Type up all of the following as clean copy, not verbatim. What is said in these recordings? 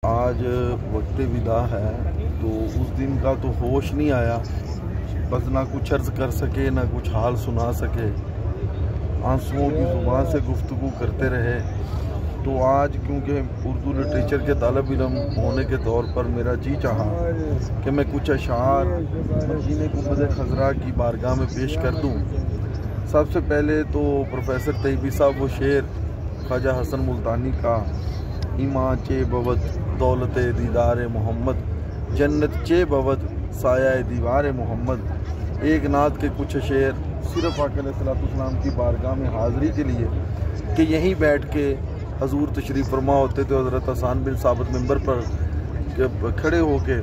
आज वक्त विदा है, तो उस दिन का तो होश नहीं आया, बस ना कुछ अर्ज़ कर सके ना कुछ हाल सुना सके, आंसुओं की ज़ुबान से गुफ्तगू करते रहे। तो आज क्योंकि उर्दू लिटरेचर के तालिब इल्म होने के तौर पर मेरा जी चाहा कि मैं कुछ अशार मदीने गुंबद खज़रा की बारगाह में पेश कर दूँ। सबसे पहले तो प्रोफेसर तैयबी साहब वो शेर ख्वाजा हसन मुल्तानी का, ईमान चे बवद दौलत दीदार मोहम्मद, जन्नत चे बवद साया दीवार मोहम्मद। एक नात के कुछ शेर सिर्फ आक़ा अलैहिस्सलाम की बारगाह में हाज़िरी के लिए कि यहीं बैठ के हजूर तशरीफ़ फरमा होते थे। हज़रत हसन बिन साबित मिंबर पर खड़े होके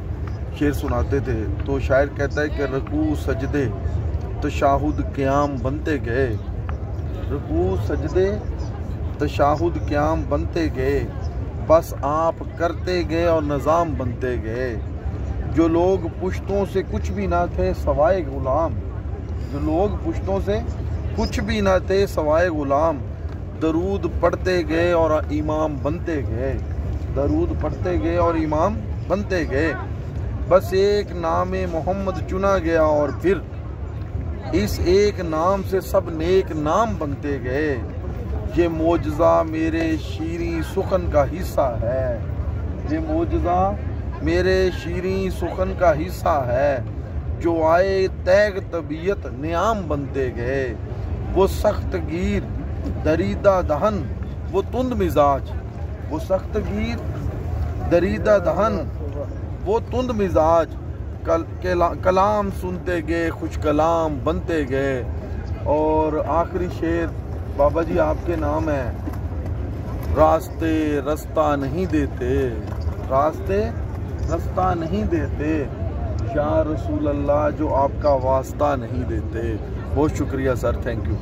शेर सुनाते थे। तो शायर कहता है कि रकू सजदे तशाहुद क़याम बनते गए, रकू सजदे तशाहुद क़याम बनते गए, बस आप करते गए और निज़ाम बनते गए। जो लोग पुश्तों से कुछ भी ना थे सवाए ग़ुलाम, जो लोग पुश्तों से कुछ भी ना थे सवाए ग़ुलाम, दरूद पढ़ते गए और इमाम बनते गए, दरूद पढ़ते गए और इमाम बनते गए। बस एक नाम मोहम्मद चुना गया और फिर इस एक नाम से सब नेक नाम बनते गए। ये मोजज़ा मेरे शीरीं सुखन का हिस्सा है, ये मोजज़ा मेरे शीरीं सुखन का हिस्सा है। जो आए तैग तबीयत नियाम बनते गए, वो सख्त गिर दरीदा दहन वो तुंद मिजाज, वो सख्त गिर दरीदा दहन वो तुंद मिजाज। कलाम सुनते गए खुश कलाम बनते गए। और आखिरी शेर बाबा जी आपके नाम है, रास्ते रास्ता नहीं देते, रास्ते रास्ता नहीं देते, या रसूल अल्लाह जो आपका वास्ता नहीं देते। बहुत शुक्रिया सर, थैंक यू।